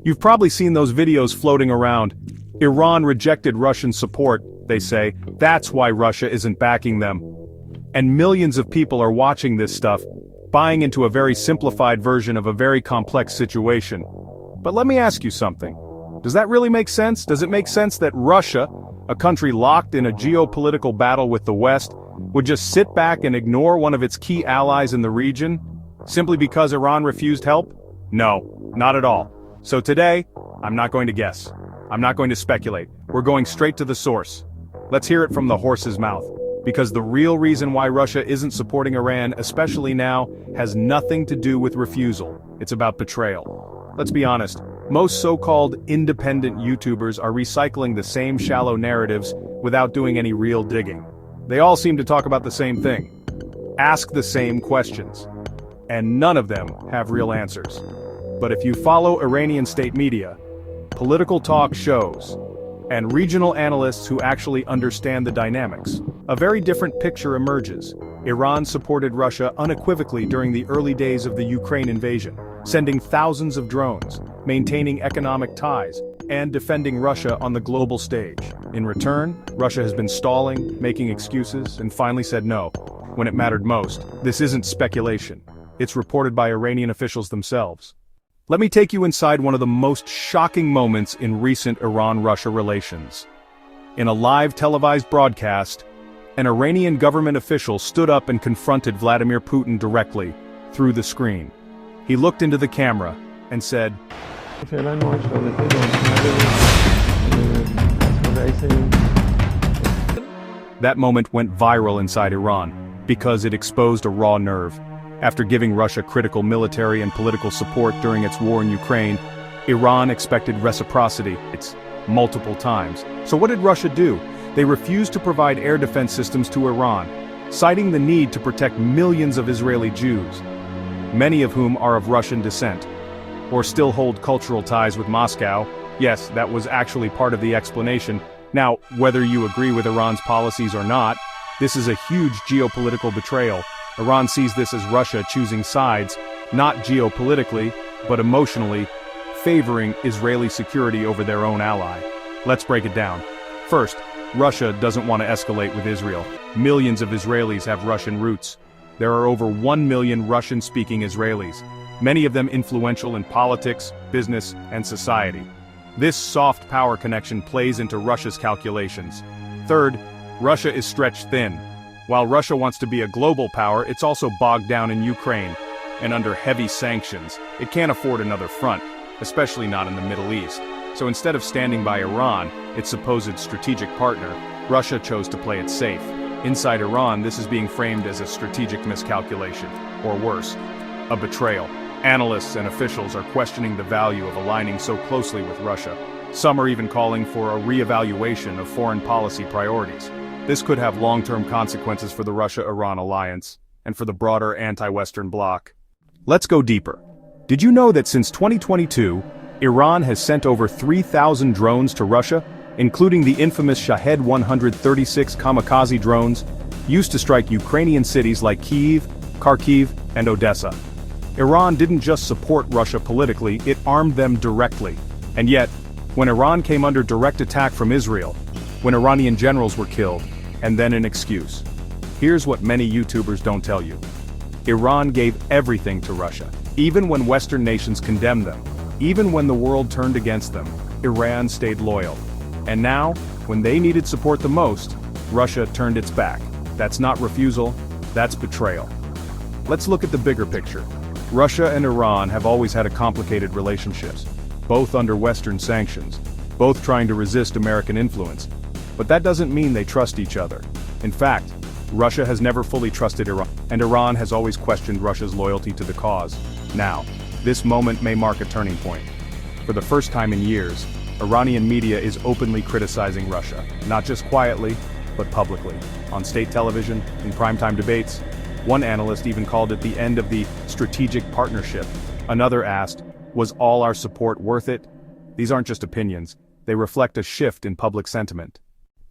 You've probably seen those videos floating around. Iran rejected Russian support, they say. That's why Russia isn't backing them. And millions of people are watching this stuff, buying into a very simplified version of a very complex situation. But let me ask you something. Does that really make sense? Does it make sense that Russia, a country locked in a geopolitical battle with the West, would just sit back and ignore one of its key allies in the region, simply because Iran refused help? No, not at all. So today, I'm not going to guess. I'm not going to speculate. We're going straight to the source. Let's hear it from the horse's mouth. Because the real reason why Russia isn't supporting Iran, especially now, has nothing to do with refusal. It's about betrayal. Let's be honest, most so-called independent YouTubers are recycling the same shallow narratives without doing any real digging. They all seem to talk about the same thing. Ask the same questions. And none of them have real answers. But if you follow Iranian state media, political talk shows, and regional analysts who actually understand the dynamics, a very different picture emerges. Iran supported Russia unequivocally during the early days of the Ukraine invasion, sending thousands of drones, maintaining economic ties, and defending Russia on the global stage. In return, Russia has been stalling, making excuses, and finally said no, when it mattered most. This isn't speculation. It's reported by Iranian officials themselves. Let me take you inside one of the most shocking moments in recent Iran-Russia relations. In a live televised broadcast, an Iranian government official stood up and confronted Vladimir Putin directly, through the screen. He looked into the camera and said, That moment went viral inside Iran, because it exposed a raw nerve. After giving Russia critical military and political support during its war in Ukraine, Iran expected reciprocity. It's multiple times. So what did Russia do? They refused to provide air defense systems to Iran, citing the need to protect millions of Israeli Jews, many of whom are of Russian descent, or still hold cultural ties with Moscow. Yes, that was actually part of the explanation. Now, whether you agree with Iran's policies or not, this is a huge geopolitical betrayal. Iran sees this as Russia choosing sides, not geopolitically, but emotionally, favoring Israeli security over their own ally. Let's break it down. First, Russia doesn't want to escalate with Israel. Millions of Israelis have Russian roots. There are over 1 million Russian-speaking Israelis, many of them influential in politics, business, and society. This soft power connection plays into Russia's calculations. Third, Russia is stretched thin. While Russia wants to be a global power, it's also bogged down in Ukraine, and under heavy sanctions. It can't afford another front, especially not in the Middle East. So instead of standing by Iran, its supposed strategic partner, Russia chose to play it safe. Inside Iran, this is being framed as a strategic miscalculation, or worse, a betrayal. Analysts and officials are questioning the value of aligning so closely with Russia. Some are even calling for a re-evaluation of foreign policy priorities. This could have long-term consequences for the Russia-Iran alliance, and for the broader anti-Western bloc. Let's go deeper. Did you know that since 2022, Iran has sent over 3,000 drones to Russia, including the infamous Shahed 136 kamikaze drones, used to strike Ukrainian cities like Kyiv, Kharkiv, and Odessa? Iran didn't just support Russia politically, it armed them directly. And yet, when Iran came under direct attack from Israel, when Iranian generals were killed, and then an excuse. Here's what many YouTubers don't tell you. Iran gave everything to Russia, even when Western nations condemned them, even when the world turned against them, Iran stayed loyal. And now, when they needed support the most, Russia turned its back. That's not refusal, that's betrayal. Let's look at the bigger picture. Russia and Iran have always had a complicated relationships, both under Western sanctions, both trying to resist American influence. But that doesn't mean they trust each other. In fact, Russia has never fully trusted Iran, and Iran has always questioned Russia's loyalty to the cause. Now, this moment may mark a turning point. For the first time in years, Iranian media is openly criticizing Russia, not just quietly, but publicly. On state television, in primetime debates, one analyst even called it the end of the strategic partnership. Another asked, Was all our support worth it? These aren't just opinions, they reflect a shift in public sentiment.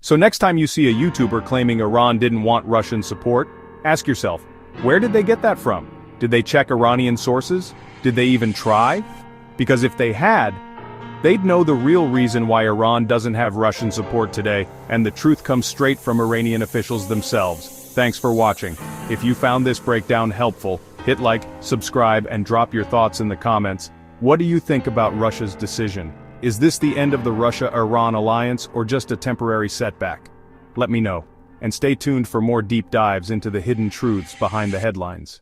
So next time you see a YouTuber claiming Iran didn't want Russian support, ask yourself, where did they get that from? Did they check Iranian sources? Did they even try? Because if they had, they'd know the real reason why Iran doesn't have Russian support today, and the truth comes straight from Iranian officials themselves. Thanks for watching. If you found this breakdown helpful, hit like, subscribe, and drop your thoughts in the comments. What do you think about Russia's decision? Is this the end of the Russia-Iran alliance or just a temporary setback? Let me know. And stay tuned for more deep dives into the hidden truths behind the headlines.